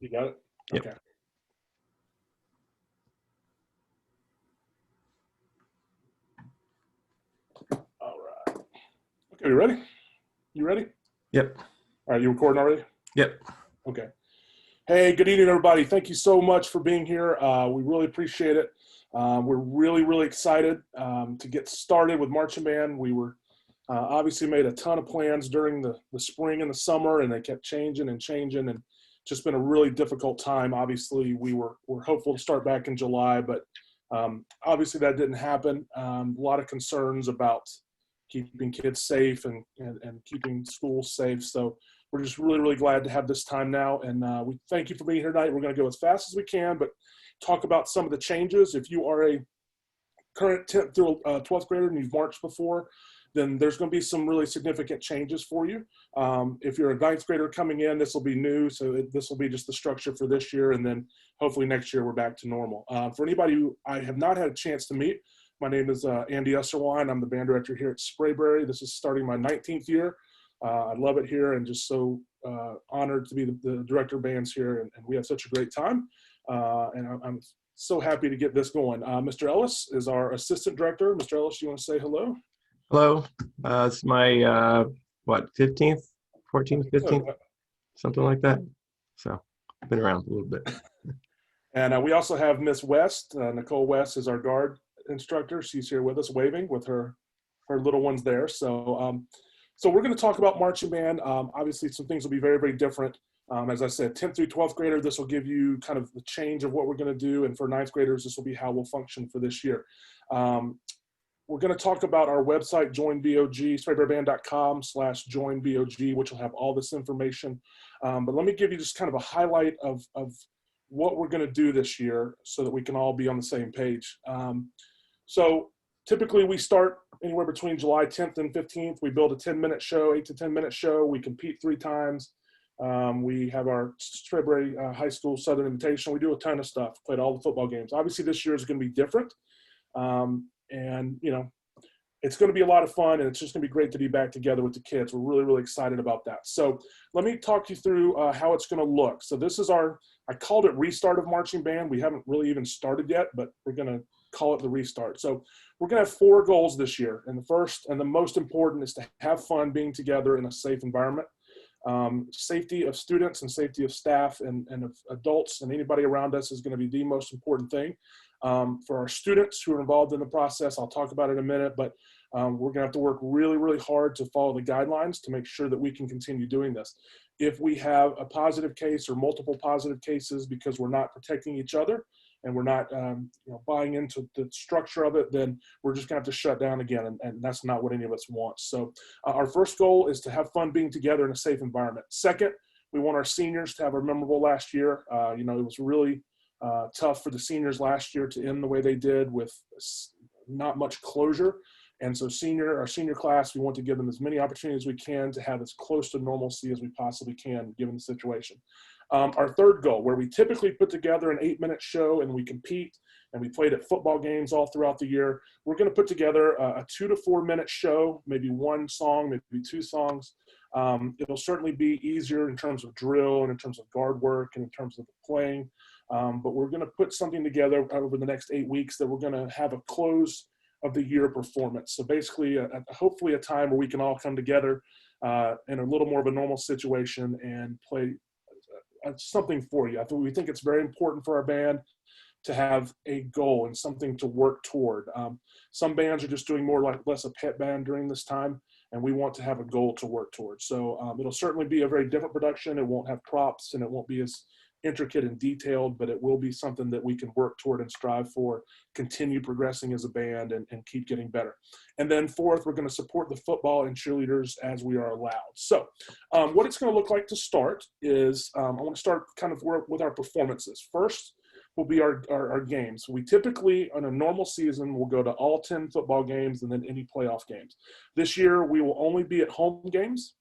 You got it? Yep. Okay. All right. Okay, you ready? You ready? Yep. All right, you recording already? Yep. Okay. Hey, good evening, everybody. Thank you so much for being here. We really appreciate it. We're really excited to get started with Marching Band. We were obviously made a ton of plans during the spring and the summer, and they kept changing and just been a really difficult time. Obviously, we're hopeful to start back in July, but obviously that didn't happen. A lot of concerns about keeping kids safe and keeping schools safe. So we're just really glad to have this time now. And we thank you for being here tonight. We're going to go as fast as we can, but talk about some of the changes. If you are a current 10th through 12th grader and you've marched before, then there's going to be some really significant changes for you. If you're a 9th grader coming in, this will be new. So this will be just the structure for this year. And then hopefully next year we're back to normal. For anybody who I have not had a chance to meet, my name is Andy Usserwine. I'm the band director here at Sprayberry. This is starting my 19th year. I love it here and just so honored to be the director of bands here. And we have such a great time. And I'm so happy to get this going. Mr. Ellis is our assistant director. Mr. Ellis, you want to say hello? Hello. It's my, 15th, 14th, 15th, something like that. So I've been around a little bit. And we also have Miss West. Nicole West is our guard instructor. She's here with us waving with her little ones there. So we're going to talk about marching band. Obviously, some things will be very different. As I said, 10th through 12th grader, this will give you kind of the change of what we're going to do. And for 9th graders, this will be how we'll function for this year. We're going to talk about our website, joinbog, sprayberryband.com/joinbog, which will have all this information. But let me give you just kind of a highlight of what we're going to do this year so that we can all be on the same page. So typically we start anywhere between July 10th and 15th. We build a 10-minute show, 8 to 10-minute show. We compete 3 times. We have our Sprayberry High School Southern Invitation. We do a ton of stuff, played all the football games. Obviously this year is going to be different. And, you know, it's going to be a lot of fun, and it's just going to be great to be back together with the kids. We're really excited about that. So let me talk you through how it's going to look. So this is I called it Restart of Marching Band. We haven't really even started yet, but we're going to call it the restart. So we're going to have 4 goals this year. And the first and the most important is to have fun being together in a safe environment. Safety of students and safety of staff and of adults and anybody around us is going to be the most important thing. For our students who are involved in the process, I'll talk about it in a minute, but we're going to have to work really hard to follow the guidelines to make sure that we can continue doing this. If we have a positive case or multiple positive cases because we're not protecting each other and we're not buying into the structure of it, then we're just going to have to shut down again, and that's not what any of us want. So our first goal is to have fun being together in a safe environment. Second, we want our seniors to have a memorable last year. It was really tough for the seniors last year to end the way they did with not much closure. And so our senior class, we want to give them as many opportunities as we can to have as close to normalcy as we possibly can given the situation. Our third goal, where we typically put together an 8-minute show and we compete and we played at football games all throughout the year, we're going to put together a 2 to 4 minute show, maybe 1 song, maybe 2 songs. It'll certainly be easier in terms of drill and in terms of guard work and in terms of playing. But we're going to put something together over the next 8 weeks that we're going to have a close of the year performance. So basically, hopefully a time where we can all come together in a little more of a normal situation and play something for you. We think it's very important for our band to have a goal and something to work toward. Some bands are just doing less a pet band during this time, and we want to have a goal to work towards. So it'll certainly be a very different production. It won't have props and it won't be as intricate and detailed, but it will be something that we can work toward and strive for, continue progressing as a band and keep getting better. And then fourth, we're going to support the football and cheerleaders as we are allowed. So what it's going to look like to start is I want to start kind of with our performances. First will be our games. We typically, on a normal season, will go to all 10 football games and then any playoff games. This year, we will only be at home games.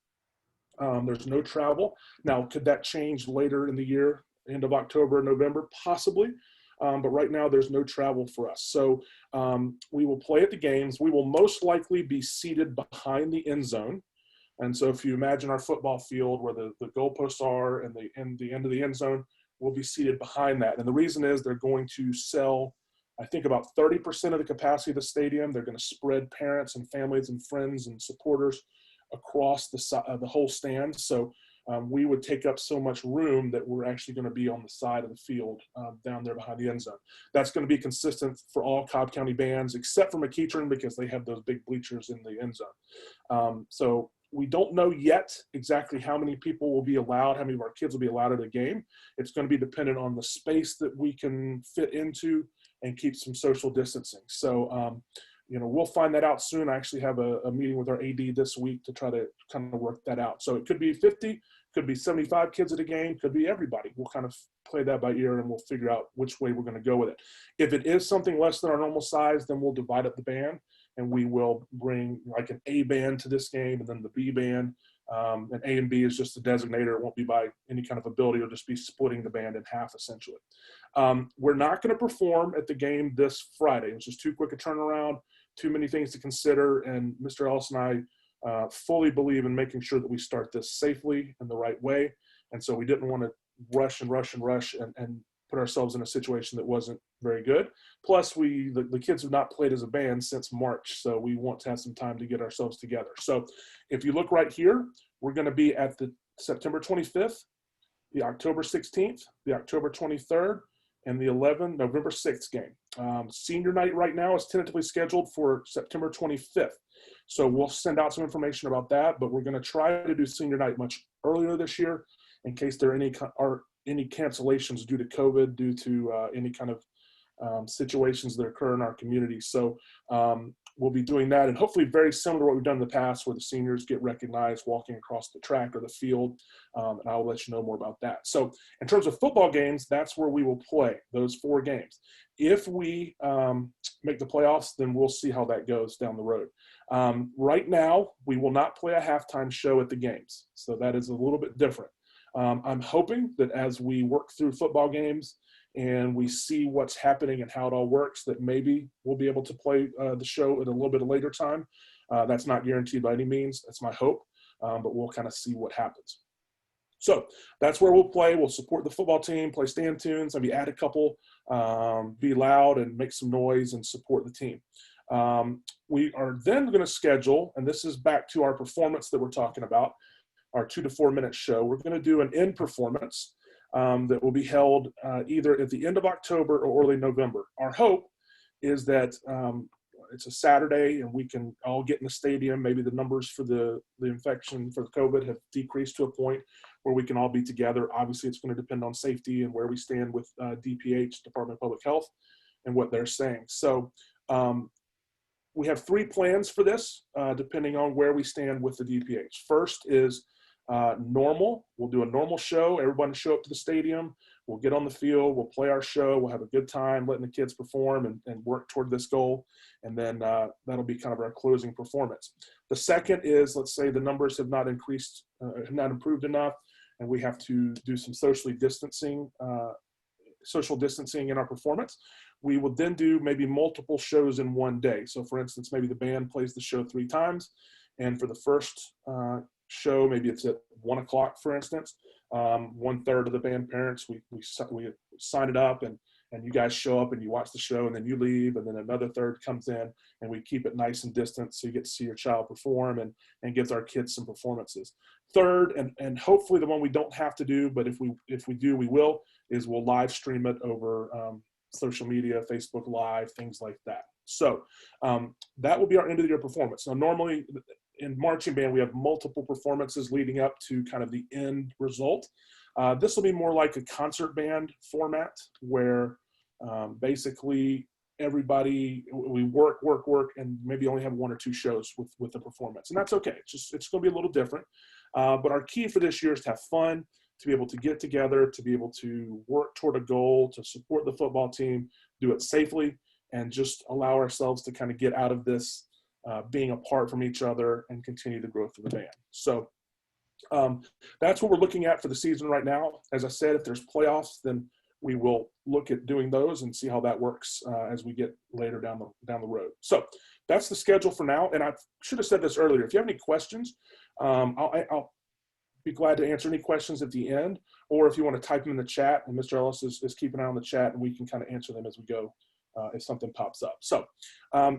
There's no travel. Now, could that change later in the year, end of October, November? Possibly. But right now, there's no travel for us. So we will play at the games. We will most likely be seated behind the end zone. And so if you imagine our football field where the goalposts are and the end of the end zone, we'll be seated behind that. And the reason is they're going to sell, I think, about 30% of the capacity of the stadium. They're going to spread parents and families and friends and supporters across the whole stand. So we would take up so much room that we're actually going to be on the side of the field down there behind the end zone. That's going to be consistent for all Cobb County bands, except for McEachern, because they have those big bleachers in the end zone. So we don't know yet exactly how many people will be allowed, how many of our kids will be allowed at a game. It's going to be dependent on the space that we can fit into and keep some social distancing. So, we'll find that out soon. I actually have a meeting with our AD this week to try to kind of work that out. So it could be 50, could be 75 kids at a game, could be everybody. We'll kind of play that by ear and we'll figure out which way we're going to go with it. If it is something less than our normal size, then we'll divide up the band and we will bring like an A band to this game and then the B band. And A and B is just a designator. It won't be by any kind of ability. It'll just be splitting the band in half, essentially. We're not going to perform at the game this Friday. It was just too quick a turnaround, too many things to consider. And Mr. Ellis and I fully believe in making sure that we start this safely and the right way. And so we didn't want to rush and put ourselves in a situation that wasn't very good. Plus, the kids have not played as a band since March, so we want to have some time to get ourselves together. So if you look right here, we're going to be at the September 25th, the October 16th, the October 23rd, and the November 6th game. Senior night right now is tentatively scheduled for September 25th. So we'll send out some information about that, but we're going to try to do senior night much earlier this year in case there are any cancellations due to COVID, due to any kind of situations that occur in our community. So we'll be doing that, and hopefully very similar to what we've done in the past, where the seniors get recognized walking across the track or the field, and I'll let you know more about that. So in terms of football games, that's where we will play those 4 games. If we make the playoffs, then we'll see how that goes down the road. Right now, we will not play a halftime show at the games, so that is a little bit different. I'm hoping that as we work through football games and we see what's happening and how it all works, that maybe we'll be able to play the show at a little bit later time. That's not guaranteed by any means. That's my hope, but we'll kind of see what happens. So that's where we'll play. We'll support the football team, play stand tunes, maybe add a couple, be loud and make some noise and support the team. We are then going to schedule, and this is back to our performance that we're talking about, our 2 to 4 minute show. We're going to do an end performance that will be held either at the end of October or early November. Our hope is that it's a Saturday and we can all get in the stadium. Maybe the numbers for the infection for the COVID have decreased to a point where we can all be together. Obviously, it's going to depend on safety and where we stand with DPH, Department of Public Health, and what they're saying. So we have 3 plans for this, depending on where we stand with the DPH. First is normal. We'll do a normal show. Everybody show up to the stadium. We'll get on the field. We'll play our show. We'll have a good time letting the kids perform and work toward this goal. And then that'll be kind of our closing performance. The second is, let's say the numbers have not increased, have not improved enough, and we have to do some social distancing in our performance. We will then do maybe multiple shows in one day. So for instance, maybe the band plays the show 3 times. And for the first show, maybe it's at 1 o'clock, for instance. 1/3 of the band parents, we sign it up and you guys show up and you watch the show and then you leave, and then another third comes in and we keep it nice and distant so you get to see your child perform and gives our kids some performances. Third, and hopefully the one we don't have to do, but if we do, we will, is we'll live stream it over social media, Facebook Live, things like that. So that will be our end of the year performance. Now, normally in marching band, we have multiple performances leading up to kind of the end result. This will be more like a concert band format where basically everybody, we work, and maybe only have 1 or 2 shows with the performance. And that's okay. It's going to be a little different. But our key for this year is to have fun, to be able to get together, to be able to work toward a goal, to support the football team, do it safely, and just allow ourselves to kind of get out of this being apart from each other and continue the growth of the band. So that's what we're looking at for the season right now. As I said, if there's playoffs, then we will look at doing those and see how that works as we get later down the road. So that's the schedule for now. And I should have said this earlier. If you have any questions, I'll be glad to answer any questions at the end, or if you want to type them in the chat, and Mr. Ellis is keeping an eye on the chat, and we can kind of answer them as we go if something pops up. So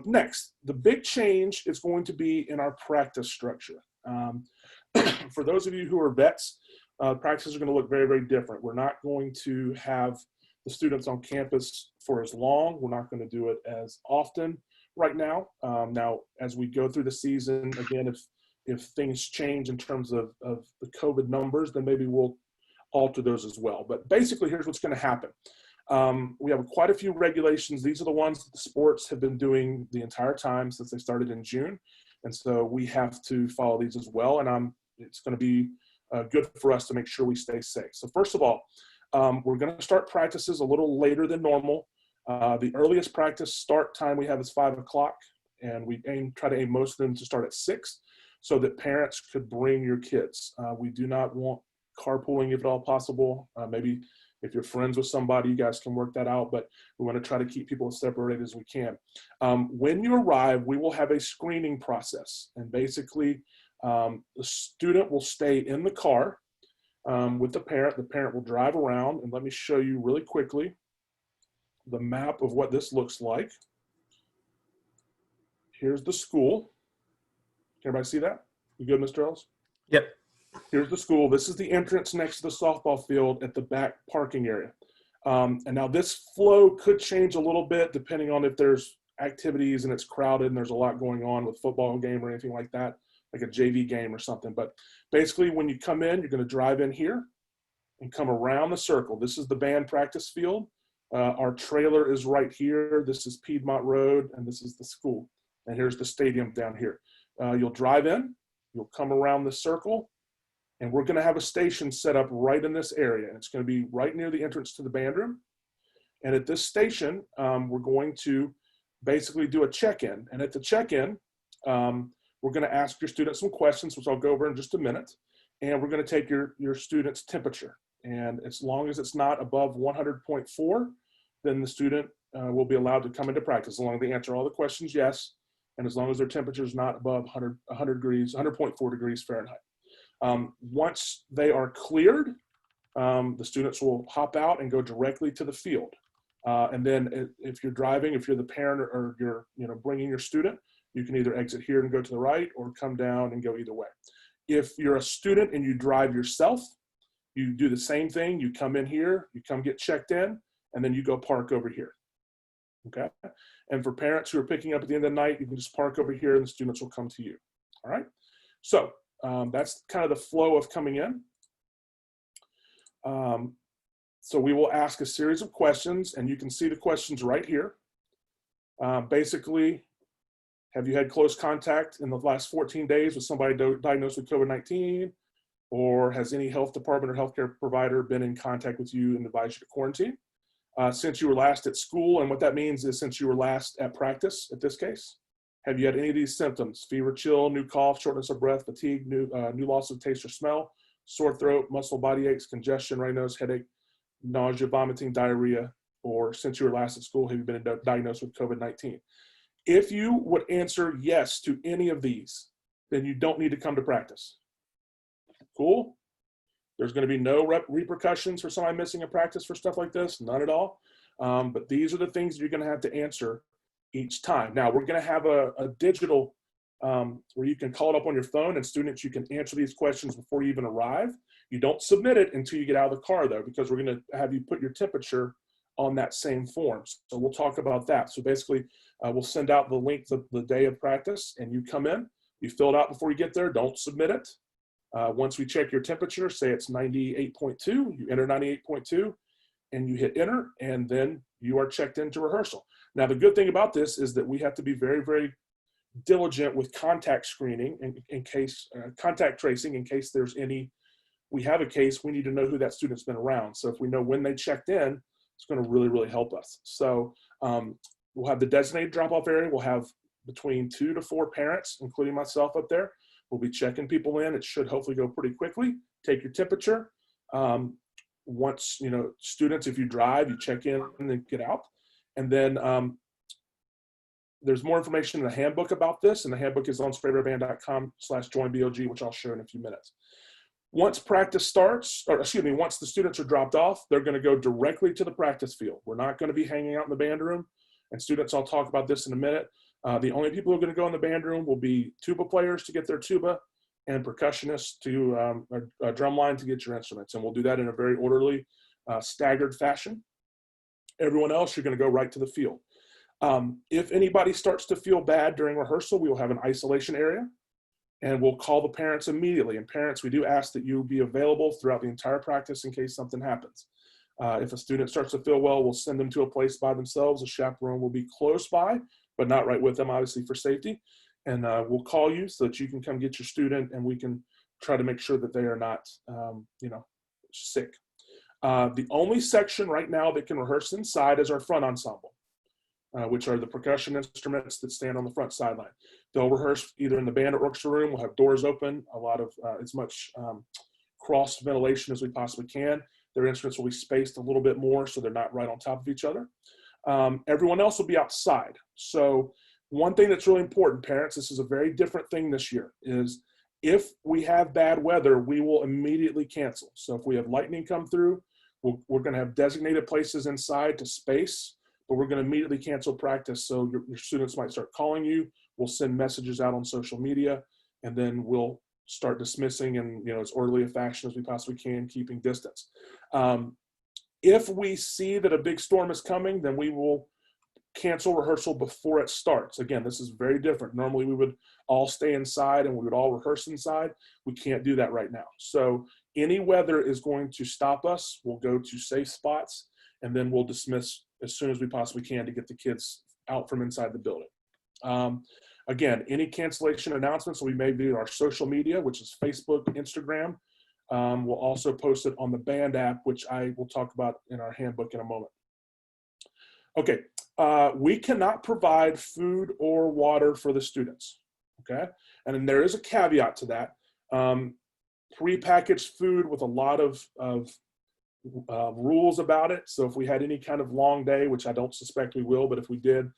next, the big change is going to be in our practice structure. For those of you who are vets, practices are going to look very, very different. We're not going to have the students on campus for as long. We're not going to do it as often right now. Now, as we go through the season, again, if things change in terms of the COVID numbers, then maybe we'll alter those as well. But basically, here's what's going to happen. We have quite a few regulations. These are the ones that the sports have been doing the entire time since they started in June. And so we have to follow these as well. And it's going to be good for us to make sure we stay safe. So first of all, we're going to start practices a little later than normal. The earliest practice start time we have is 5 o'clock, and we try to aim most of them to start at 6 so that parents could bring your kids. We do not want carpooling if at all possible. Maybe if you're friends with somebody, you guys can work that out, but we want to try to keep people as separated as we can. When you arrive, we will have a screening process, and basically the student will stay in the car with the parent. The parent will drive around, and let me show you really quickly the map of what this looks like. Here's the school. Can everybody see that? You good, Mr. Ellis? Yep. Here's the school. This is the entrance next to the softball field at the back parking area. And now this flow could change a little bit depending on if there's activities and it's crowded and there's a lot going on with football game or anything like that, like a JV game or something. But basically when you come in, you're going to drive in here and come around the circle. This is the band practice field. Our trailer is right here. This is Piedmont Road, and this is the school. And here's the stadium down here. You'll drive in, you'll come around the circle, and we're going to have a station set up right in this area. And it's going to be right near the entrance to the band room. And at this station, we're going to basically do a check-in. And at the check-in, we're going to ask your students some questions, which I'll go over in just a minute. And we're going to take your student's temperature. And as long as it's not above 100.4, then the student will be allowed to come into practice, as long as they answer all the questions yes, and as long as their temperature is not above 100 degrees, 100.4 degrees Fahrenheit. Once they are cleared, the students will hop out and go directly to the field. And then if you're driving, if you're the parent or you're bringing your student, you can either exit here and go to the right or come down and go either way. If you're a student and you drive yourself, you do the same thing. You come in here, you come get checked in, and then you go park over here. Okay? And for parents who are picking up at the end of the night, you can just park over here and the students will come to you. All right? So that's kind of the flow of coming in. So we will ask a series of questions, and you can see the questions right here. Basically, have you had close contact in the last 14 days with somebody diagnosed with COVID-19? Or has any health department or healthcare provider been in contact with you and advised you to quarantine? Since you were last at school, and what that means is since you were last at practice, at this case, have you had any of these symptoms? Fever, chill, new cough, shortness of breath, fatigue, new loss of taste or smell, sore throat, muscle body aches, congestion, runny nose, headache, nausea, vomiting, diarrhea, or since you were last at school, have you been diagnosed with COVID-19? If you would answer yes to any of these, then you don't need to come to practice. Cool? There's going to be no repercussions for somebody missing a practice for stuff like this, none at all. But these are the things you're going to have to answer each time. Now, we're going to have a digital where you can call it up on your phone, and students, you can answer these questions before you even arrive. You don't submit it until you get out of the car, though, because we're going to have you put your temperature on that same form. So we'll talk about that. So basically, we'll send out the link the day of practice, and you come in, you fill it out before you get there, don't submit it. Once we check your temperature, say it's 98.2, you enter 98.2 and you hit enter, and then you are checked into rehearsal. Now, the good thing about this is that we have to be very, very diligent with contact screening in case, contact tracing in case there's any, we have a case, we need to know who that student's been around. So if we know when they checked in, it's going to really, really help us. So we'll have the designated drop-off area. We'll have between 2 to 4 parents, including myself up there. We'll be checking people in. It should hopefully go pretty quickly. Take your temperature. Once, students, if you drive, you check in and then get out. And then There's more information in the handbook about this, and the handbook is on sprayberryband.com/joinblg, which I'll share in a few minutes. Once practice starts, or excuse me, once the students are dropped off, they're going to go directly to the practice field. We're not going to be hanging out in the band room. And students, I'll talk about this in a minute. The only people who are going to go in the band room will be tuba players to get their tuba and percussionists to a drum line to get your instruments. And we'll do that in a very orderly, staggered fashion. Everyone else, you're going to go right to the field. If anybody starts to feel bad during rehearsal, we will have an isolation area. And we'll call the parents immediately. And parents, we do ask that you be available throughout the entire practice in case something happens. If a student starts to feel well, we'll send them to a place by themselves. A chaperone will be close by, but not right with them, obviously, for safety. And we'll call you so that you can come get your student, and we can try to make sure that they are not, sick. The only section right now that can rehearse inside is our front ensemble. Which are the percussion instruments that stand on the front sideline. They'll rehearse either in the band or orchestra room. We'll have doors open, a lot of as much cross ventilation as we possibly can. Their instruments will be spaced a little bit more so they're not right on top of each other. Everyone else will be outside. So one thing that's really important, parents, this is a very different thing this year, is if we have bad weather, we will immediately cancel. So if we have lightning come through, we're going to have designated places inside to space, but we're going to immediately cancel practice. So your students might start calling you. We'll send messages out on social media, and then we'll start dismissing in as orderly a fashion as we possibly can, keeping distance. If we see that a big storm is coming, then we will cancel rehearsal before it starts. Again, this is very different. Normally we would all stay inside and we would all rehearse inside. We can't do that right now. So any weather is going to stop us. We'll go to safe spots, and then we'll dismiss as soon as we possibly can to get the kids out from inside the building. Again, any cancellation announcements will be made via our social media, which is Facebook, Instagram. We'll also post it on the band app, which I will talk about in our handbook in a moment. Okay, we cannot provide food or water for the students, okay? And then there is a caveat to that. Prepackaged food with a lot of rules about it. So if we had any kind of long day, which I don't suspect we will, but if we did,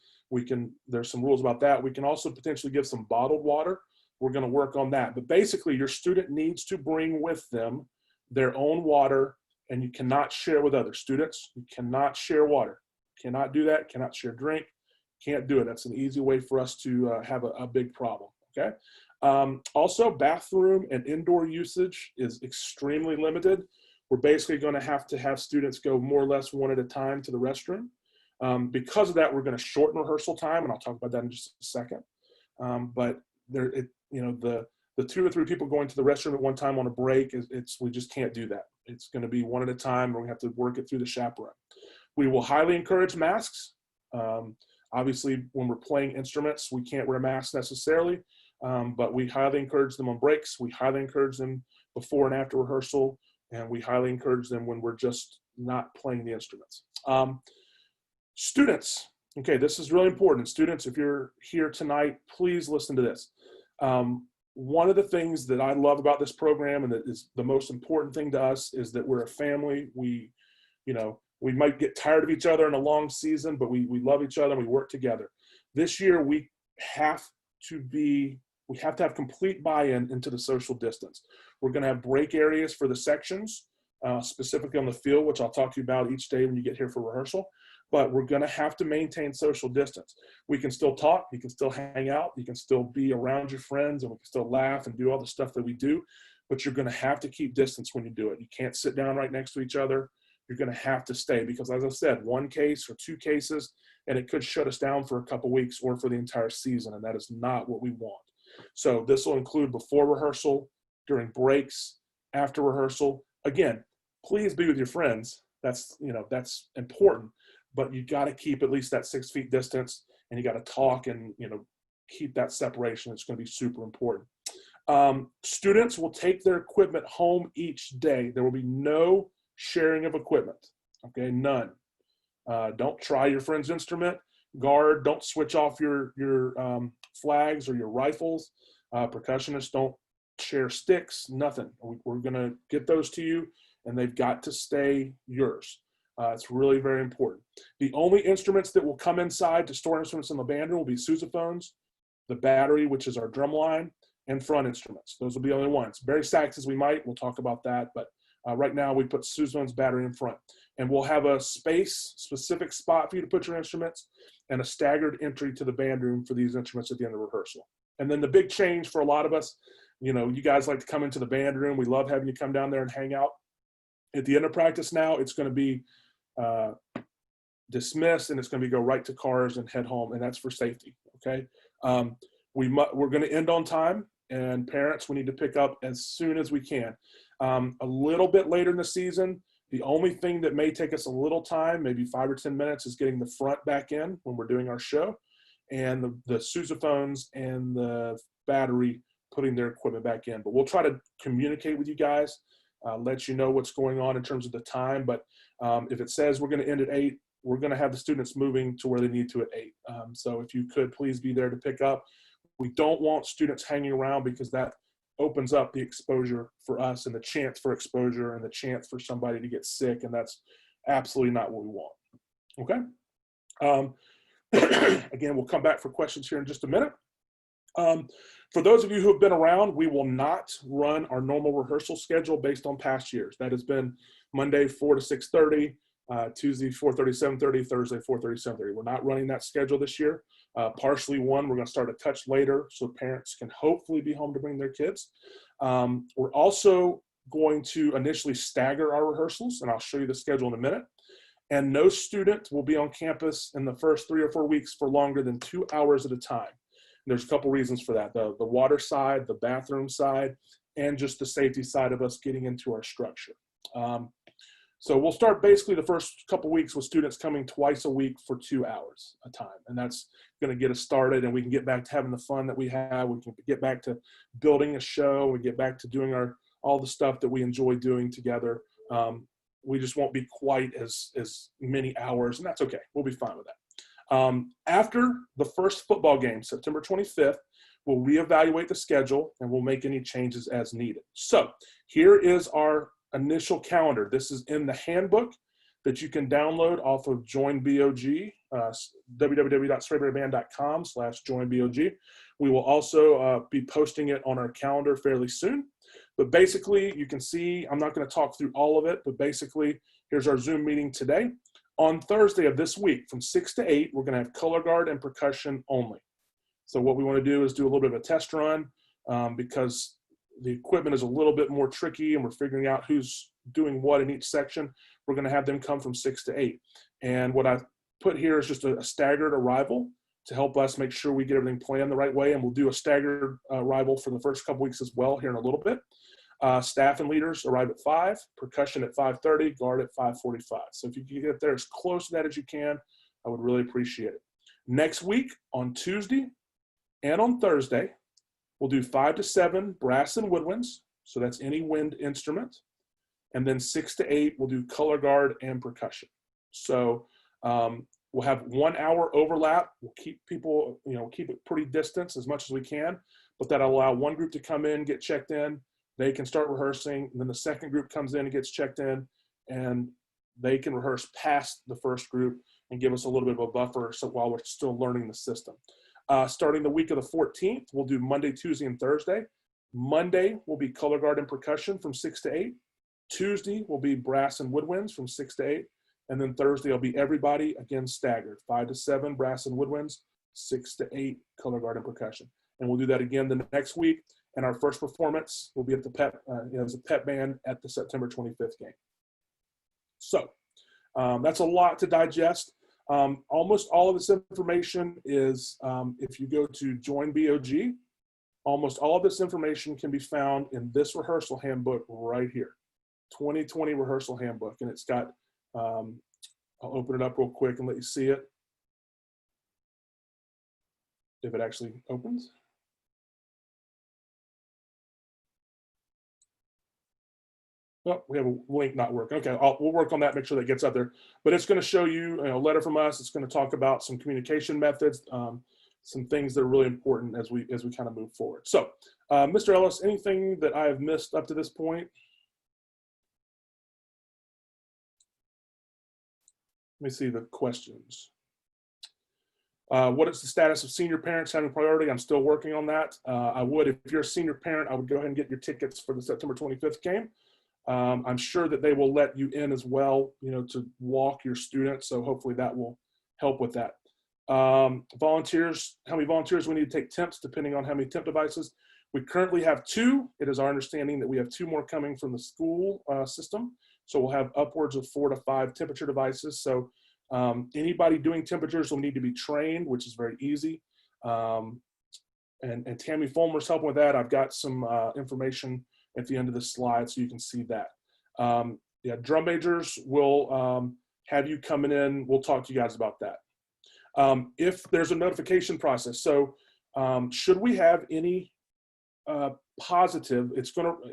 there's some rules about that. We can also potentially give some bottled water. We're going to work on that. But basically, your student needs to bring with them their own water, and you cannot share with other students. You cannot share water. Cannot do that. Cannot share drink. Can't do it. That's an easy way for us to have a big problem, okay? Also, bathroom and indoor usage is extremely limited. We're basically going to have students go more or less one at a time to the restroom. Because of that, we're going to shorten rehearsal time, and I'll talk about that in just a second. But the 2 or 3 people going to the restroom at one time on a break, we just can't do that. It's going to be one at a time. We're going to have to work it through the chaperone. We will highly encourage masks. Obviously, when we're playing instruments, we can't wear masks necessarily, but we highly encourage them on breaks. We highly encourage them before and after rehearsal, and we highly encourage them when we're just not playing the instruments. Students, okay, this is really important. Students, if you're here tonight, please listen to this. One of the things that I love about this program, and that is the most important thing to us, is that we're a family. We might get tired of each other in a long season, but we love each other and we work together. This year, we have to have complete buy-in into the social distance. We're going to have break areas for the sections, specifically on the field, which I'll talk to you about each day when you get here for rehearsal. But we're going to have to maintain social distance. We can still talk, you can still hang out, you can still be around your friends, and we can still laugh and do all the stuff that we do, but you're going to have to keep distance when you do it. You can't sit down right next to each other. You're going to have to stay, because as I said, 1 case or 2 cases, and it could shut us down for a couple weeks or for the entire season, and that is not what we want. So this will include before rehearsal, during breaks, after rehearsal. Again, please be with your friends. That's important. But you got to keep at least that 6 feet distance, and you got to talk and, keep that separation. It's going to be super important. Students will take their equipment home each day. There will be no sharing of equipment. Okay, none. Don't try your friend's instrument. Guard, don't switch off your flags or your rifles. Percussionists don't share sticks, nothing. We're going to get those to you, and they've got to stay yours. It's really very important. The only instruments that will come inside to store instruments in the band room will be sousaphones, the battery, which is our drum line, and front instruments. Those will be the only ones. Bari saxes we might, we'll talk about that, but right now we put sousaphones, battery in front. And we'll have a specific spot for you to put your instruments and a staggered entry to the band room for these instruments at the end of rehearsal. And then the big change for a lot of us, you know, you guys like to come into the band room. We love having you come down there and hang out. At the end of practice now, it's going to be dismissed, and it's going to be go right to cars and head home, and that's for safety. Okay, we're going to end on time, and parents, we need to pick up as soon as we can. A little bit later in the season, the only thing that may take us a little time, maybe 5 or 10 minutes, is getting the front back in when we're doing our show, and the sousaphones and the battery putting their equipment back in. But we'll try to communicate with you guys, let you know what's going on in terms of the time. But if it says we're going to end at 8, we're going to have the students moving to where they need to at 8. So if you could please be there to pick up. We don't want students hanging around, because that opens up the exposure for us and the chance for exposure and the chance for somebody to get sick. And that's absolutely not what we want. Okay. Again, we'll come back for questions here in just a minute. For those of you who have been around, we will not run our normal rehearsal schedule based on past years. That has been Monday 4 to 6:30, Tuesday 4:30, 7:30, Thursday 4:30, 7:30. We're not running that schedule this year. Partially one, we're going to start a touch later so parents can hopefully be home to bring their kids. We're also going to initially stagger our rehearsals, and I'll show you the schedule in a minute. And no student will be on campus in the first 3 or 4 weeks for longer than 2 hours at a time. And there's a couple reasons for that: the water side, the bathroom side, and just the safety side of us getting into our structure. So we'll start basically the first couple weeks with students coming twice a week for 2 hours a time. And that's going to get us started, and we can get back to having the fun that we have. We can get back to building a show. We get back to doing all the stuff that we enjoy doing together. We just won't be quite as many hours, and that's okay. We'll be fine with that. After the first football game, September 25th, we'll reevaluate the schedule, and we'll make any changes as needed. So here is our initial calendar. This is in the handbook that you can download off of JoinBOG, www.sprayberryband.com/joinbog. We will also be posting it on our calendar fairly soon. But basically, you can see, I'm not going to talk through all of it, but basically, here's our Zoom meeting today. On Thursday of this week, from 6 to 8, we're going to have color guard and percussion only. So what we want to do is do a little bit of a test run, because the equipment is a little bit more tricky, and we're figuring out who's doing what in each section. We're going to have them come from 6 to 8. And what I've put here is just a staggered arrival to help us make sure we get everything planned the right way. And we'll do a staggered arrival for the first couple weeks as well here in a little bit. Staff and leaders arrive at 5, percussion at 5:30, guard at 5:45. So if you can get there as close to that as you can, I would really appreciate it. Next week on Tuesday and on Thursday, we'll do 5 to 7 brass and woodwinds. So that's any wind instrument. And then 6 to 8, we'll do color guard and percussion. So we'll have 1 hour overlap. We'll keep people, keep it pretty distant as much as we can, but that'll allow one group to come in, get checked in. They can start rehearsing. And then the second group comes in and gets checked in, and they can rehearse past the first group and give us a little bit of a buffer so while we're still learning the system. Starting the week of the 14th, we'll do Monday, Tuesday, and Thursday. Monday will be color guard and percussion from 6 to 8. Tuesday will be brass and woodwinds from 6 to 8. And then Thursday will be everybody, again, staggered. 5 to 7 brass and woodwinds, 6 to 8 color guard and percussion. And we'll do that again the next week. And our first performance will be at the as a pep band at the September 25th game. So that's a lot to digest. Almost all of this information is, if you go to JoinBOG, almost all of this information can be found in this rehearsal handbook right here, 2020 rehearsal handbook. And it's got, I'll open it up real quick and let you see it, if it actually opens. Oh, we have a link not working. Okay, we'll work on that, make sure that gets up there. But it's going to show you, a letter from us. It's going to talk about some communication methods, some things that are really important as we kind of move forward. So, Mr. Ellis, anything that I have missed up to this point? me see the questions. What is the status of senior parents having priority? I'm still working on that. I would, if you're a senior parent, I would go ahead and get your tickets for the September 25th game. I'm sure that they will let you in as well, to walk your students. So hopefully that will help with that. Volunteers, how many volunteers we need to take temps depending on how many temp devices. We currently have 2. It is our understanding that we have 2 more coming from the school system. So we'll have upwards of 4 to 5 temperature devices. So anybody doing temperatures will need to be trained, which is very easy. And Tammy Fulmer's helping with that. I've got some information at the end of the slide so you can see that. Yeah, drum majors will have you coming in. We'll talk to you guys about that. If there's a notification process, so should we have any positive,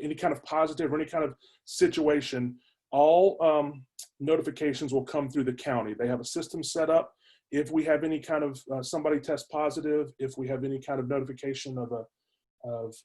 any kind of positive or any kind of situation, all notifications will come through the county. They have a system set up. If we have any kind of somebody test positive, if we have any kind of notification of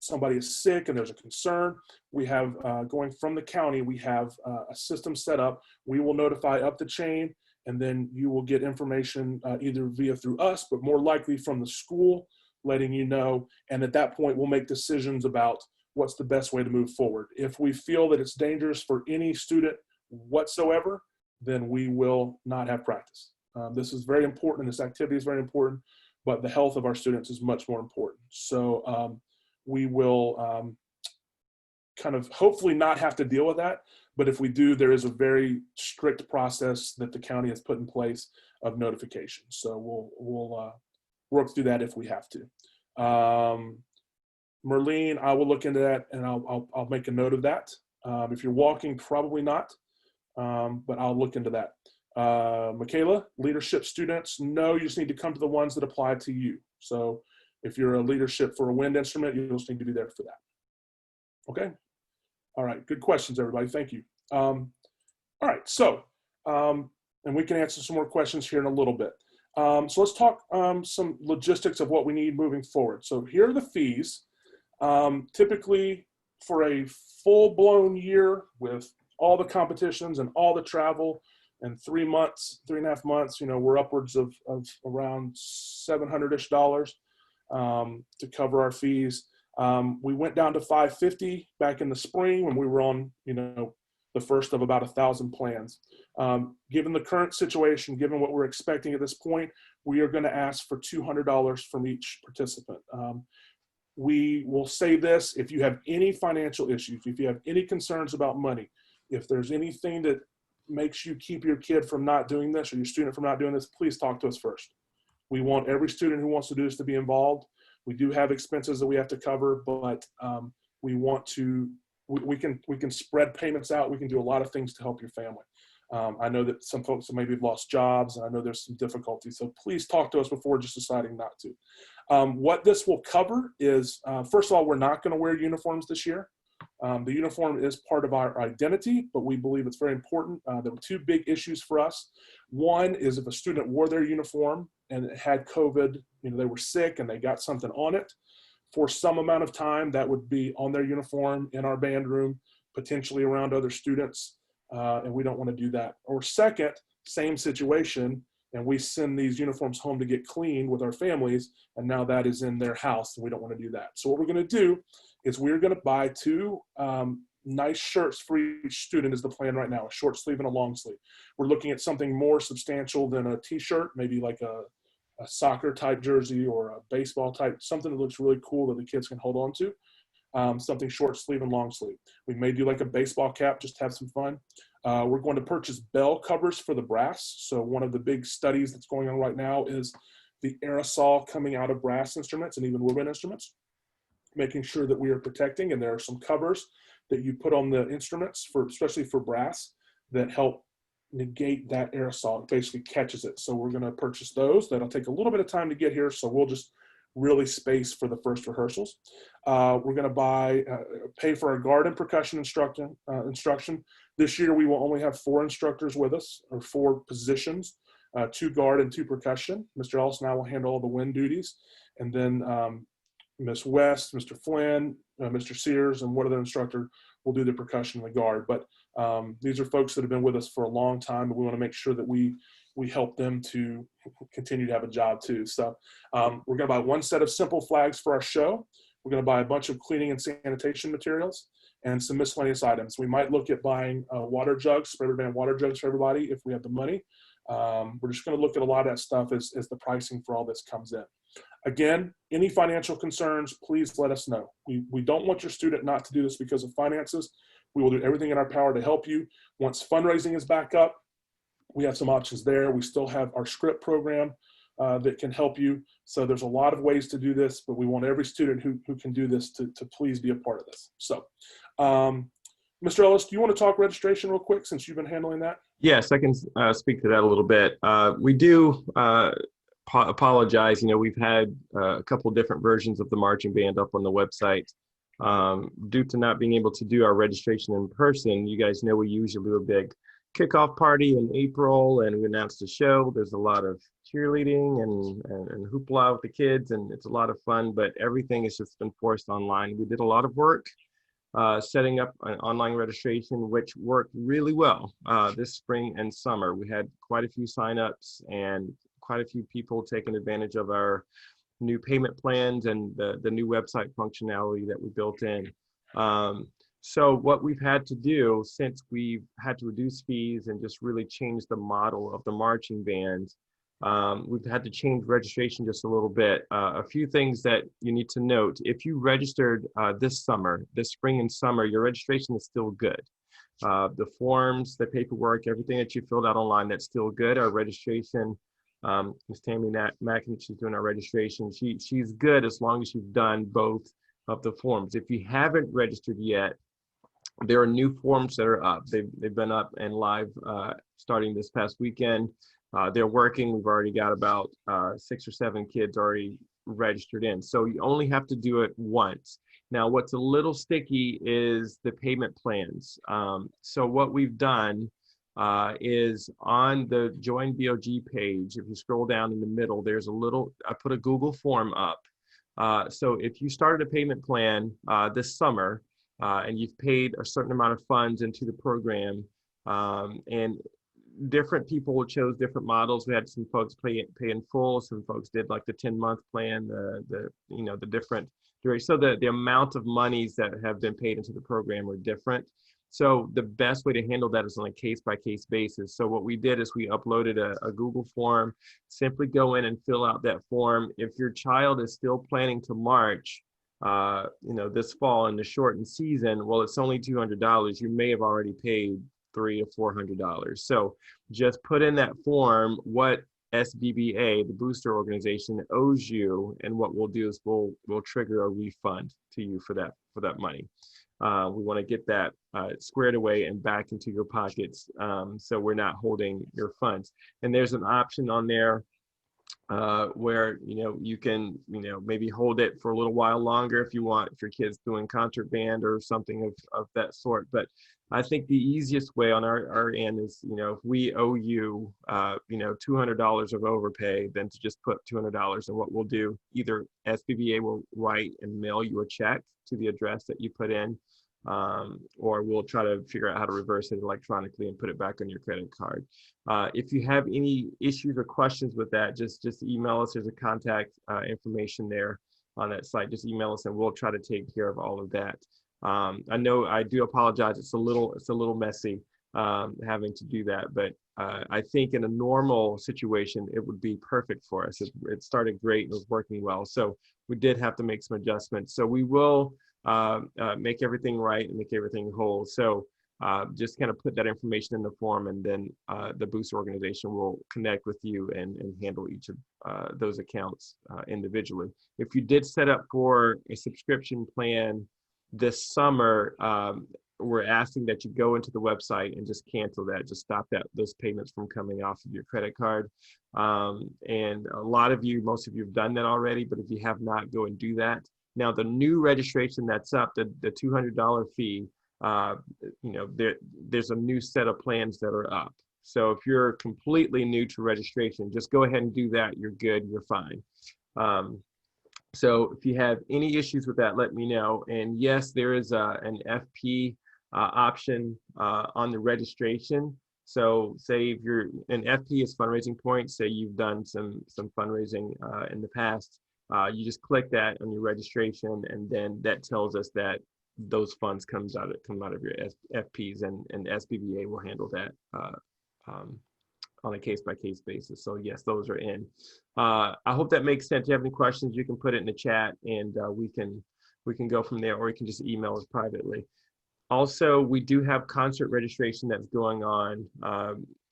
somebody is sick and there's a concern, we have going from the county, we have a system set up. We will notify up the chain, and then you will get information either via through us, but more likely from the school, letting you know. And at that point, we'll make decisions about what's the best way to move forward. If we feel that it's dangerous for any student whatsoever, then we will not have practice. This is very important, and this activity is very important, but the health of our students is much more important. So we will kind of hopefully not have to deal with that. But if we do, there is a very strict process that the county has put in place of notification. So we'll work through that if we have to. Merlene, I will look into that, and I'll make a note of that. If you're walking, probably not, but I'll look into that. Michaela, leadership students, no, you just need to come to the ones that apply to you. So if you're a leadership for a wind instrument, you just need to be there for that. Okay. All right. Good questions, everybody. Thank you. All right. So, and we can answer some more questions here in a little bit. So let's talk some logistics of what we need moving forward. So here are the fees. Typically for a full-blown year with all the competitions and all the travel and 3.5 months, we're upwards of around $700-ish to cover our fees. We went down to $550 back in the spring when we were on, the first of about 1,000 plans. Given the current situation, given what we're expecting at this point, we are going to ask for $200 from each participant. We will say this: if you have any financial issues, if you have any concerns about money, if there's anything that makes you keep your kid from not doing this or your student from not doing this, please talk to us first. We want every student who wants to do this to be involved. We do have expenses that we have to cover, but we want to, we can spread payments out. We can do a lot of things to help your family. I know that some folks maybe have lost jobs, and I know there's some difficulty. So please talk to us before just deciding not to. What this will cover is, first of all, we're not going to wear uniforms this year. The uniform is part of our identity, but we believe it's very important. There were 2 big issues for us. One is if a student wore their uniform and it had COVID, they were sick and they got something on it, for some amount of time, that would be on their uniform in our band room, potentially around other students, and we don't want to do that. Or second, same situation, and we send these uniforms home to get cleaned with our families, and now that is in their house, and we don't want to do that. So what we're going to do is we're going to buy 2 nice shirts for each student is the plan right now, a short sleeve and a long sleeve. We're looking at something more substantial than a t-shirt, maybe like a soccer type jersey or a baseball type, something that looks really cool that the kids can hold on to. Something short sleeve and long sleeve. We may do like a baseball cap, just to have some fun. We're going to purchase bell covers for the brass. So one of the big studies that's going on right now is the aerosol coming out of brass instruments and even woodwind instruments, making sure that we are protecting. And there are some covers that you put on the instruments, especially for brass, that help negate that aerosol. It basically catches it. So we're going to purchase those. That'll take a little bit of time to get here, so we'll just really space for the first rehearsals. We're going to pay for our guard and percussion instruction. This year we will only have 4 instructors with us, or 4 positions, 2 guard and 2 percussion. Mr. Ellis and I will handle all the wind duties, and then Ms. West, Mr. Flynn, Mr. Sears, and one other instructor will do the percussion and the guard. But These are folks that have been with us for a long time, and we want to make sure that we help them to continue to have a job too. So we're going to buy one set of simple flags for our show. We're going to buy a bunch of cleaning and sanitation materials and some miscellaneous items. We might look at buying water jugs, Sprayberry Band water jugs for everybody if we have the money. We're just going to look at a lot of that stuff as the pricing for all this comes in. Again, any financial concerns, please let us know. We don't want your student not to do this because of finances. We will do everything in our power to help you. Once fundraising is back up, we have some options there. We still have our script program that can help you. So there's a lot of ways to do this, but we want every student who can do this to please be a part of this. So, Mr. Ellis, do you want to talk registration real quick since you've been handling that? Yes, I can speak to that a little bit. We do apologize. We've had a couple different versions of the marching band up on the website. Due to not being able to do our registration in person, you guys know we usually do a big kickoff party in April, and we announced a show. There's a lot of cheerleading and hoopla with the kids, and it's a lot of fun, but everything has just been forced online. We did a lot of work setting up an online registration, which worked really well this spring and summer. We had quite a few signups and quite a few people taking advantage of our new payment plans and the new website functionality that we built in. So what we've had to do, since we've had to reduce fees and just really change the model of the marching band, we've had to change registration just a little bit. A few things that you need to note: if you registered this spring and summer, your registration is still good. The forms, the paperwork, everything that you filled out online, that's still good. Our registration, Ms. Tammy Mackin, she's doing our registration. She's good as long as you've done both of the forms. If you haven't registered yet, there are new forms that are up. They've been up and live starting this past weekend. They're working. We've already got about 6 or 7 kids already registered in. So you only have to do it once. Now, what's a little sticky is the payment plans. So what we've done is on the Join BOG page, if you scroll down in the middle, there's I put a Google form up. So if you started a payment plan this summer, and you've paid a certain amount of funds into the program, and different people chose different models. We had some folks pay in full. Some folks did like the 10-month plan, the different duration. So the amount of monies that have been paid into the program are different. So the best way to handle that is on a case-by-case basis. So what we did is we uploaded a Google form. Simply go in and fill out that form. If your child is still planning to march, this fall in the shortened season, well, it's only $200. You may have already paid $300 or $400. So just put in that form what SBBA, the booster organization, owes you, and what we'll do is we'll trigger a refund to you for that money. We want to get that squared away and back into your pockets, so we're not holding your funds. And there's an option on there where you can maybe hold it for a little while longer if you want, if your kid's doing concert band or something of that sort. But I think the easiest way on our end is, if we owe you $200 of overpay, then to just put $200. And what we'll do, either SBVA will write and mail you a check to the address that you put in, or we'll try to figure out how to reverse it electronically and put it back on your credit card. If you have any issues or questions with that, just email us. There's a contact information there on that site. Just email us and we'll try to take care of all of that. I know I do apologize. It's a little messy having to do that, but I think in a normal situation, it would be perfect for us. It started great and was working well. So we did have to make some adjustments. So we will make everything right and make everything whole. So just kind of put that information in the form, and then the booster organization will connect with you and handle each of those accounts individually. If you did set up for a subscription plan this summer, we're asking that you go into the website and just cancel that, just stop those payments from coming off of your credit card. And most of you have done that already, but if you have not, go and do that. Now, the new registration that's up, the $200 fee, there's a new set of plans that are up. So if you're completely new to registration, just go ahead and do that. You're good, you're fine. So if you have any issues with that, let me know. And yes, there is an FP option on the registration. So say if you're an FP is fundraising points, say you've done some fundraising in the past, you just click that on your registration, and then that tells us that those funds come out of your FPs, and SBVA will handle that on a case-by-case basis. So yes, those are in. I hope that makes sense. If you have any questions, you can put it in the chat, and we can go from there, or you can just email us privately. Also, we do have concert registration that's going on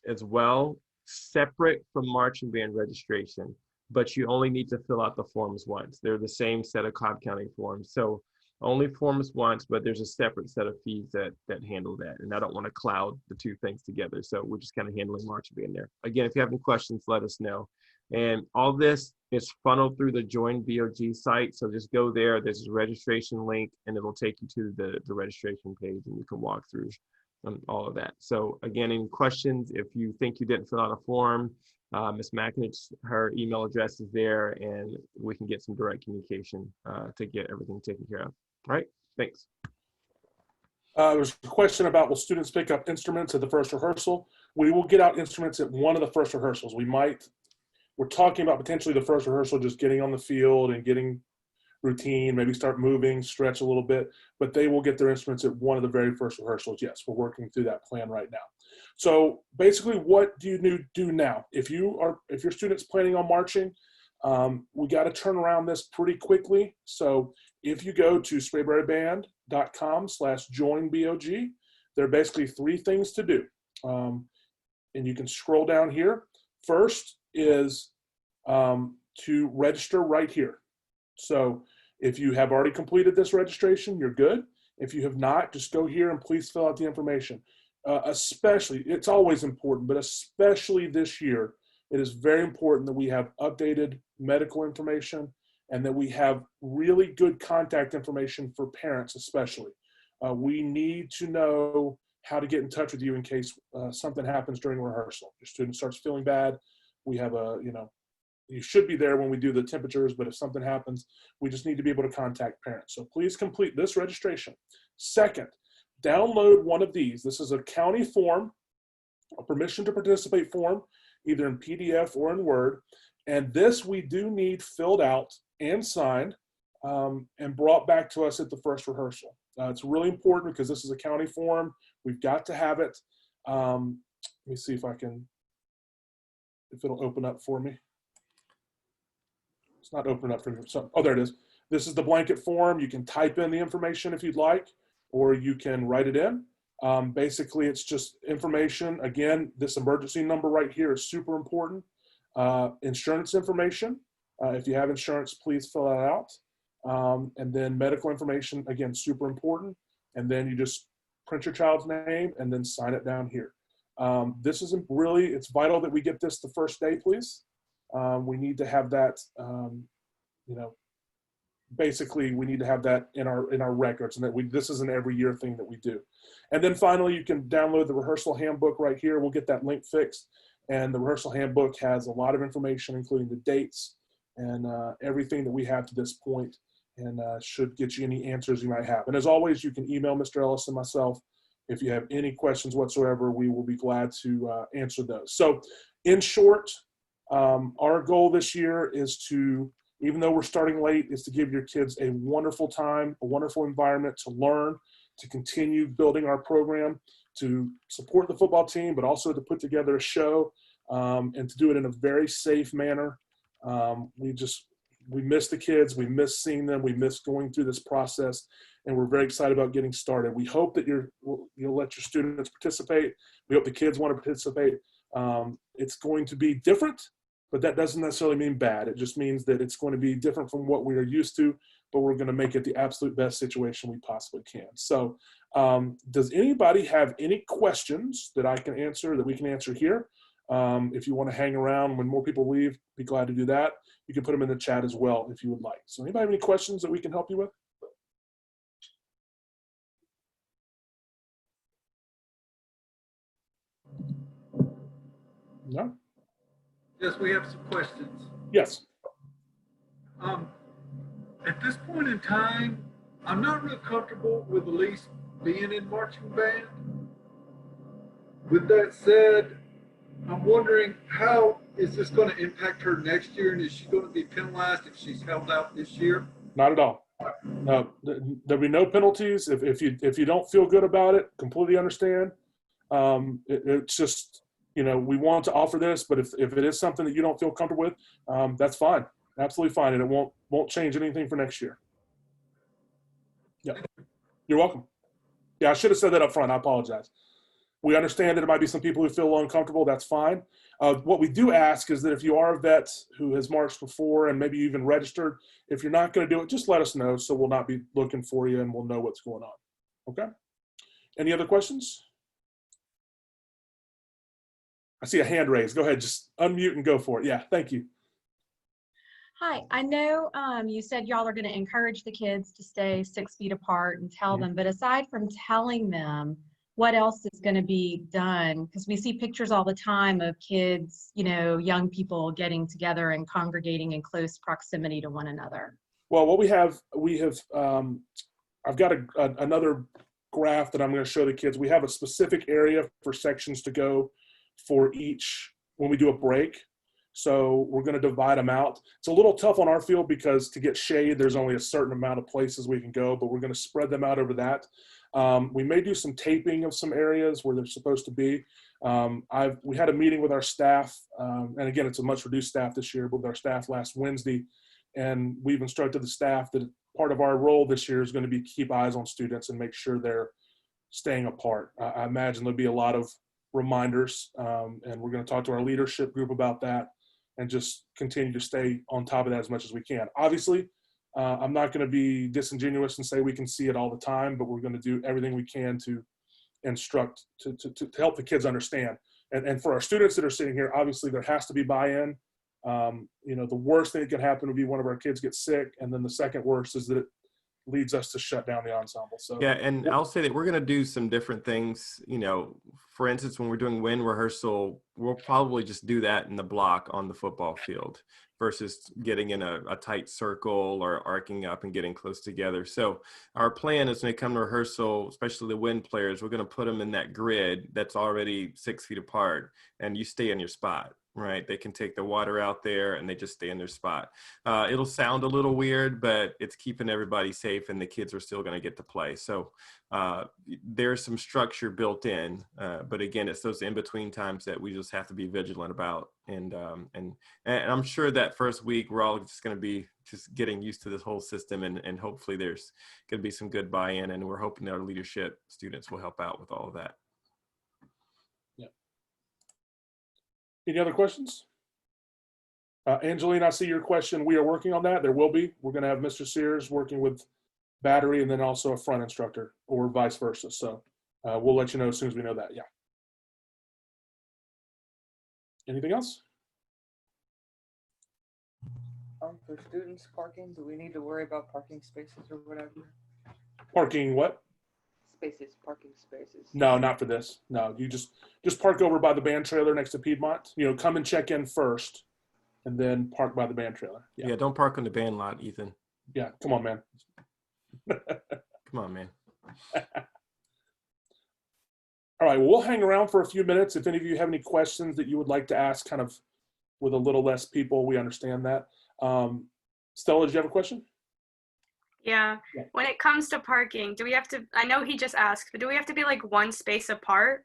as well, separate from marching band registration, but you only need to fill out the forms once. They're the same set of Cobb County forms. So only forms once, but there's a separate set of fees that handle that. And I don't want to cloud the two things together. So we're just kind of handling marching band there. Again, if you have any questions, let us know. And all this is funneled through the Join BOG site. So just go there. There's a registration link, and it'll take you to the registration page, and you can walk through all of that. So again, any questions? If you think you didn't fill out a form, Ms. Makinich, her email address is there, and we can get some direct communication to get everything taken care of. All right, thanks. There's a question about, will students pick up instruments at the first rehearsal? We will get out instruments at one of the first rehearsals. We're talking about potentially the first rehearsal, just getting on the field and getting routine, maybe start moving, stretch a little bit, but they will get their instruments at one of the very first rehearsals. Yes, we're working through that plan right now. So basically, what do you do now? If your student's planning on marching, we got to turn around this pretty quickly. So if you go to sprayberryband.com/joinbog, there are basically 3 things to do. And you can scroll down here. First is to register right here. So if you have already completed this registration, you're good. If you have not, just go here and please fill out the information. Especially, it's always important, but especially this year, it is very important that we have updated medical information and that we have really good contact information for parents especially. We need to know how to get in touch with you in case something happens during rehearsal. Your student starts feeling bad. We have you should be there when we do the temperatures, but if something happens, we just need to be able to contact parents. So please complete this registration. Second, download one of these. This is a county form, a permission to participate form, either in PDF or in Word. And this we do need filled out and signed and brought back to us at the first rehearsal. It's really important because this is a county form. We've got to have it. Let me see if it'll open up for me. It's not opening up for me. So, oh, there it is. This is the blanket form. You can type in the information if you'd like, or you can write it in. Basically, it's just information. Again, this emergency number right here is super important. Insurance information. If you have insurance, please fill that out. And then medical information, again, super important. And then you just print your child's name and then sign it down here. This isn't really, it's vital that we get this the first day, please. We need to have that, basically we need to have that in our records, and that this is an every year thing that we do. And then finally, you can download the rehearsal handbook right here. We'll get that link fixed. And the rehearsal handbook has a lot of information, including the dates and everything that we have to this point, and should get you any answers you might have. And as always, you can email Mr. Ellis and myself. If you have any questions whatsoever, we will be glad to answer those. So in short, our goal this year is to, even though we're starting late, is to give your kids a wonderful time, a wonderful environment to learn, to continue building our program, to support the football team, but also to put together a show and to do it in a very safe manner. We miss the kids. We miss seeing them. We miss going through this process, and we're very excited about getting started. We hope that you'll let your students participate. We hope the kids want to participate. It's going to be different, but that doesn't necessarily mean bad. It just means that it's going to be different from what we are used to, but we're going to make it the absolute best situation we possibly can. So does anybody have any questions that I can answer, that we can answer here? If you want to hang around when more people leave, be glad to do that. You can put them in the chat as well if you would like. So anybody have any questions that we can help you with? No? Yes, we have some questions. Yes. At this point in time, I'm not real comfortable with the lease being in marching band. With that said, I'm wondering how is this going to impact her next year, and is she going to be penalized if she's held out this year? Not at all. No, there'll be no penalties if you don't feel good about it. Completely understand. It's just, we want to offer this, but if it is something that you don't feel comfortable with, that's fine, absolutely fine, and it won't change anything for next year. Yeah, you're welcome. Yeah, I should have said that up front. I apologize. We understand that there might be some people who feel uncomfortable. That's fine. What we do ask is that if you are a vet who has marched before and maybe even registered, if you're not going to do it, just let us know so we'll not be looking for you and we'll know what's going on. Okay? Any other questions? I see a hand raised. Go ahead. Just unmute and go for it. Yeah, thank you. Hi, I know you said y'all are going to encourage the kids to stay 6 feet apart and tell them, but aside from telling them, what else is going to be done? Because we see pictures all the time of kids, young people getting together and congregating in close proximity to one another. Well, what we have, I've got another graph that I'm going to show the kids. We have a specific area for sections to go for each when we do a break. So we're going to divide them out. It's a little tough on our field because to get shade, there's only a certain amount of places we can go, but we're going to spread them out over that. We may do some taping of some areas where they're supposed to be. We had a meeting with our staff, and again, it's a much reduced staff this year, but with our staff last Wednesday, and we've instructed the staff that part of our role this year is going to be keep eyes on students and make sure they're staying apart. I imagine there'll be a lot of reminders, and we're going to talk to our leadership group about that and just continue to stay on top of that as much as we can. Obviously, I'm not going to be disingenuous and say we can see it all the time, but we're going to do everything we can to instruct, to help the kids understand. And for our students that are sitting here, obviously there has to be buy-in. The worst thing that could happen would be one of our kids gets sick, and then the second worst is that it leads us to shut down the ensemble. So yeah, and I'll say that we're going to do some different things. For instance, when we're doing wind rehearsal, we'll probably just do that in the block on the football field versus getting in a tight circle or arcing up and getting close together. So our plan is when they come to rehearsal, especially the wind players, we're going to put them in that grid that's already 6 feet apart, and you stay in your spot. Right, they can take the water out there and they just stay in their spot. It'll sound a little weird, but it's keeping everybody safe, and the kids are still going to get to play. So there's some structure built in, but again, it's those in-between times that we just have to be vigilant about. And I'm sure that first week we're all just going to be just getting used to this whole system, and hopefully there's going to be some good buy-in, and we're hoping that our leadership students will help out with all of that. Any other questions? Angeline, I see your question. We are working on that. There will be. We're going to have Mr. Sears working with battery and then also a front instructor, or vice versa. So we'll let you know as soon as we know that. Yeah. Anything else? For students parking, do we need to worry about parking spaces or whatever? Parking what? Parking spaces. No, not for this. No, you just park over by the band trailer next to Piedmont. Come and check in first, and then park by the band trailer. Yeah, don't park on the band lot, Ethan. Yeah, come on, man. Come on, man. All right, well, we'll hang around for a few minutes. If any of you have any questions that you would like to ask kind of with a little less people, we understand that. Stella, did you have a question? Yeah. When it comes to parking, do we have to, I know he just asked, but do we have to be like one space apart,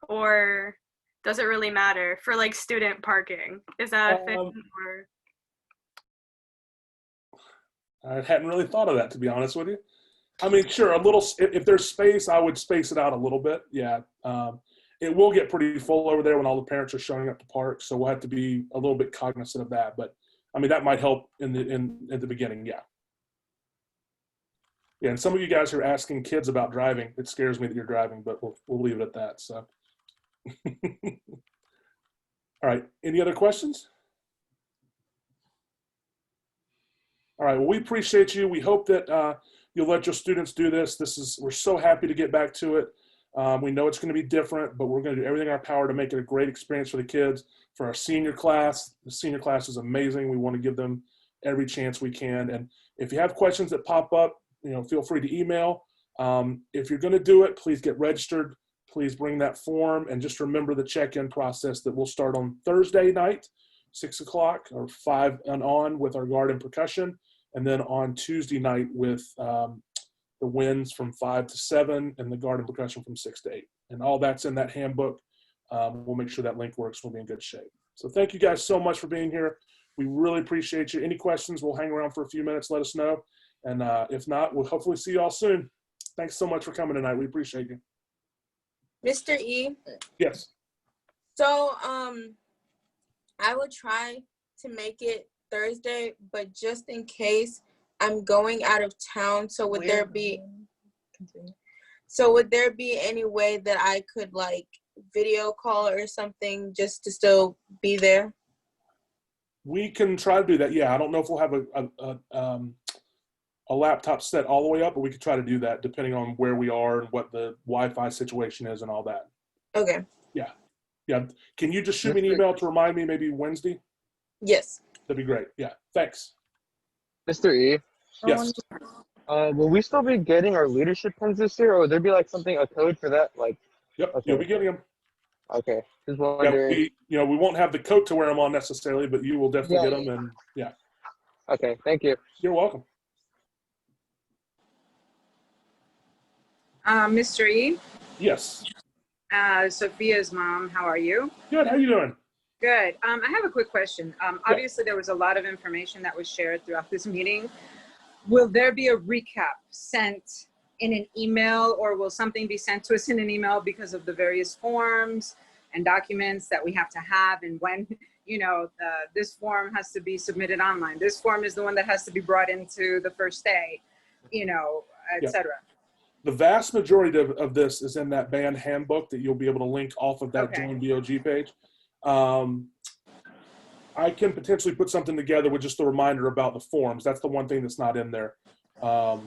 or does it really matter for like student parking? Is that a thing? Or? I hadn't really thought of that, to be honest with you. I mean, sure, a little, if there's space, I would space it out a little bit. Yeah. It will get pretty full over there when all the parents are showing up to park. So we'll have to be a little bit cognizant of that. But I mean, that might help at the beginning. Yeah. Yeah, and some of you guys are asking kids about driving. It scares me that you're driving, but we'll leave it at that. So, all right. Any other questions? All right. Well, we appreciate you. We hope that you'll let your students do this. We're so happy to get back to it. We know it's going to be different, but we're going to do everything in our power to make it a great experience for the kids. For our senior class, the senior class is amazing. We want to give them every chance we can. And if you have questions that pop up, feel free to email. If you're going to do it, please get registered. Please bring that form, and just remember the check-in process that will start on Thursday night, 6 o'clock or 5 and on with our guard and percussion, and then on Tuesday night with the winds from 5 to 7 and the guard and percussion from 6 to 8. And all that's in that handbook. We'll make sure that link works. We'll be in good shape. So thank you guys so much for being here. We really appreciate you. Any questions, we'll hang around for a few minutes. Let us know. And if not, we'll hopefully see you all soon. Thanks so much for coming tonight. We appreciate you. Mr. E, Yes. so I will try to make it Thursday, but just in case I'm going out of town, so would there be any way that I could like video call or something just to still be there? We can try to do that. Yeah, I don't know if we'll have a laptop set all the way up, but we could try to do that depending on where we are and what the Wi-Fi situation is and all that. Okay. Yeah. Can you just shoot me an email to remind me maybe Wednesday? Yes. That'd be great. Yeah. Thanks. Mr. E, Yes. will we still be getting our leadership pins this year, or would there be like a code for that? Like, Yep. okay. You'll be getting them. Okay, just Yeah, wondering. we won't have the coat to wear them on necessarily, but you will definitely Yeah, get them. And yeah, Okay, thank you. you're welcome. Mr. E, Yes. Sophia's mom, how are you? Good. How you doing? Good. I have a quick question. Obviously, there was a lot of information that was shared throughout this meeting. Will there be a recap sent in an email, or will something be sent to us in an email because of the various forms and documents that we have to have, and when, this form has to be submitted online? This form is the one that has to be brought into the first day, et cetera. The vast majority of this is in that band handbook that you'll be able to link off of that Join BOG page. I can potentially put something together with just a reminder about the forms. That's the one thing that's not in there. I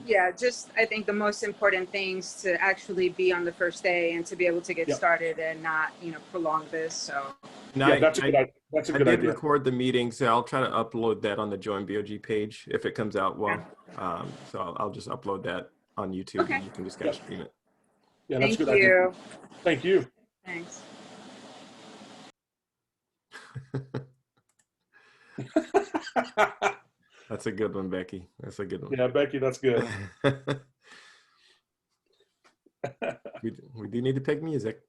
think the most important things to actually be on the first day and to be able to get started and not, prolong this. So that's a good idea. That's a good I did idea. record the meeting, so I'll try to upload that on the Join BOG page if it comes out well. So I'll just upload that on YouTube. Okay. And you can just kind of stream it. Yeah, that's Thank a good idea. you. Thank you. Thanks. That's a good one, Becky. That's a good one. Yeah, Becky, that's good. we do need to pick music.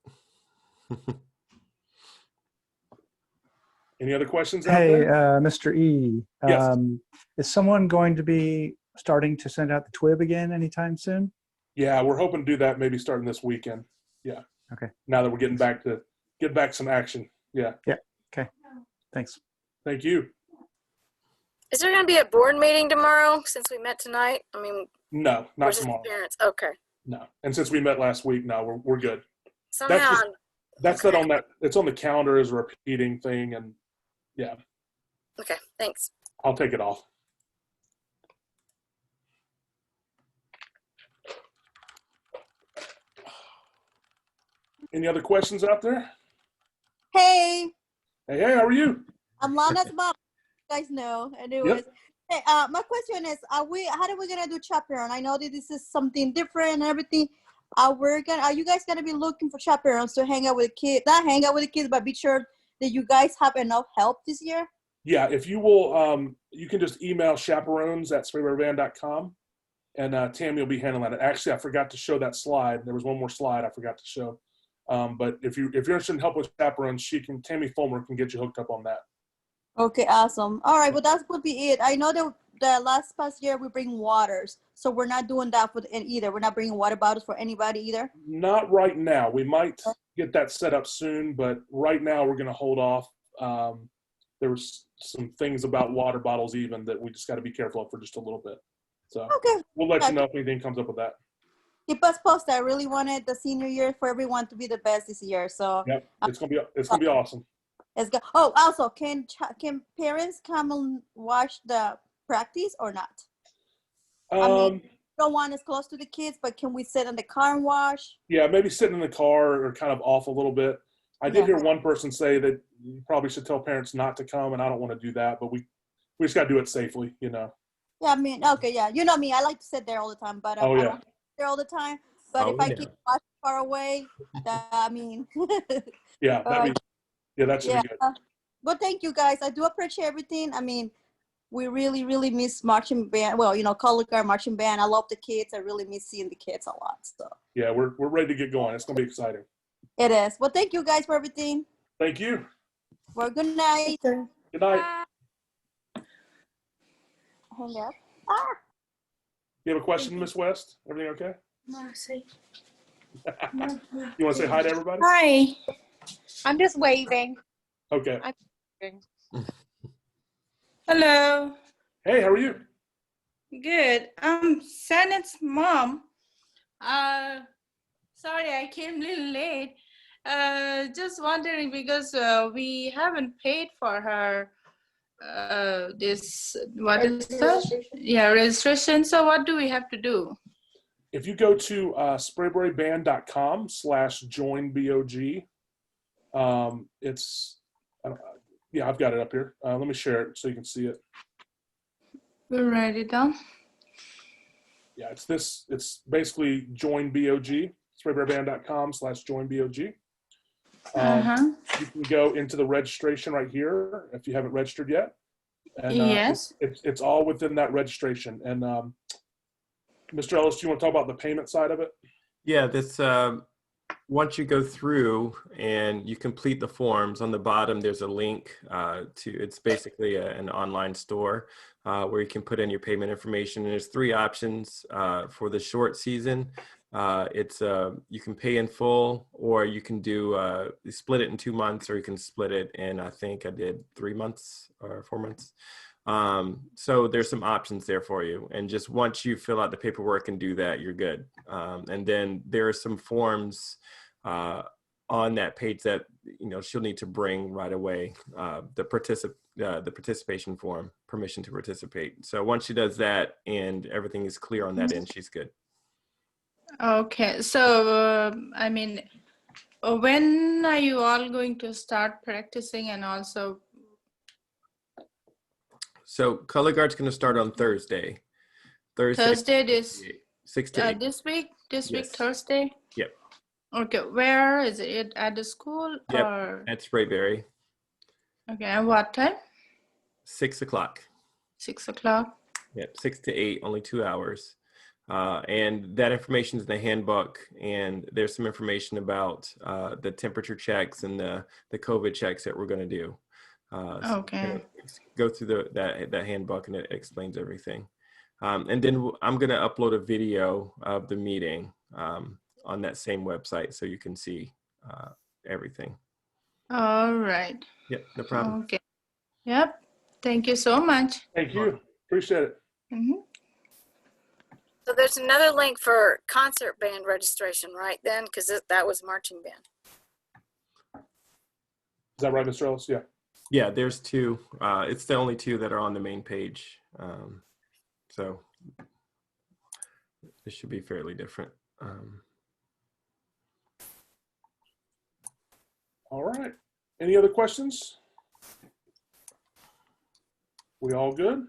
Any other questions out Hey, there? Mr. E. Yes. Is someone going to be starting to send out the TWIB again anytime soon? Yeah, we're hoping to do that maybe starting this weekend. Yeah. Okay. Now that we're getting back some action. Yeah. Yeah. Okay. Thanks. Thank you. Is there going to be a board meeting tomorrow since we met tonight? I mean, No, not versus tomorrow. parents. Okay. No. And since we met last week, no, we're good. Somehow, That's not on that. It's on the calendar as a repeating thing, and yeah, okay, thanks. I'll take it off. Any other questions out there? Hey, Hey, how are you? I'm Lana's mom. You guys know. Anyways, hey, my question is, how are we gonna do chaperone? I know that this is something different and everything. Are you guys gonna be looking for chaperones to hang out with the kids? Not hang out with the kids, but be sure that you guys have enough help this year. Yeah, if you will, you can just email chaperones@sprayberryband.com, and Tammy will be handling it. Actually, I forgot to show that slide. There was one more slide I forgot to show. But if you're interested in help with chaperones, Tammy Fulmer can get you hooked up on that. Okay, awesome. All right, well, that would be it. I know that the past year we bring waters, so we're not doing that with either. We're not bringing water bottles for anybody either. Not right now. We might get that set up soon, but right now we're going to hold off. There's some things about water bottles even that we just got to be careful of for just a little bit. So okay, we'll let you know if anything comes up with that. Keep us posted. I really wanted the senior year for everyone to be the best this year. So yep, it's gonna be awesome. Let's go. Oh, also, can parents come and watch the practice or not? I mean, don't want us close to the kids, but can we sit in the car and watch? Yeah, maybe sitting in the car or kind of off a little bit. I did hear one person say that you probably should tell parents not to come, and I don't want to do that, but we just got to do it safely, you know. Yeah, I mean, okay, yeah. You know me. I like to sit there all the time, but oh, yeah. there all the time. But Oh, if I yeah. keep watching far away, I mean, Yeah, that should yeah. be good. But thank you guys. I do appreciate everything. I mean, we really, really miss marching band. Well, color guard marching band. I love the kids. I really miss seeing the kids a lot. So Yeah, we're ready to get going. It's gonna be exciting. it is. Well, thank you guys for everything. Thank you. Well, good night. Good night. Hang up. Ah. You have a question, Miss West? Everything okay? Marcy. You want to say hi to everybody? Hi. I'm just waving. Okay. I'm waving. Hello. Hey, how are you? Good. I'm Sanet's mom. Sorry, I came a little late. Just wondering because we haven't paid for her this, what is that? Yeah, registration. So what do we have to do? If you go to sprayberryband.com/joinbog, it's, yeah, I've got it up here. Let me share it so you can see it. We'll write it down. Yeah, it's basically join BOG, sprayberryband.com/joinbog. You can go into the registration right here if you haven't registered yet. And yes. It's all within that registration. And Mr. Ellis, do you want to talk about the payment side of it? Yeah, this once you go through and you complete the forms, on the bottom there's a link it's basically an online store where you can put in your payment information. And there's 3 options for the short season. It's you can pay in full, or you can do you split it in 2 months, or you can split it in, I think I did 3 months or 4 months. So there's some options there for you. And just once you fill out the paperwork and do that, you're good. And then there are some forms on that page that, she'll need to bring right away. The participation form, permission to participate. So once she does that and everything is clear on that end, she's good. Okay. So, I mean, when are you all going to start practicing? And also, so color guard's going to start on Thursday. Thursday this 6 to 8. this week Yes. Thursday. Yep. Okay, where is it, at the school? Yep. Or At Sprayberry. okay, and what time? 6 o'clock. 6 o'clock. Yep, 6 to 8, only 2 hours. And that information is in the handbook, and there's some information about the temperature checks and the COVID checks that we're going to do. So Okay. go through that handbook, and it explains everything. And then I'm going to upload a video of the meeting on that same website, so you can see everything. All right. Yep, no problem. Okay. Yep. Thank you so much. Thank you. Appreciate it. Mm-hmm. So there's another link for concert band registration, right then? Because that was marching band. Is that right, Mr. Ellis? Yeah. Yeah, there's 2. It's the only 2 that are on the main page. So this should be fairly different. All right. Any other questions? We all good?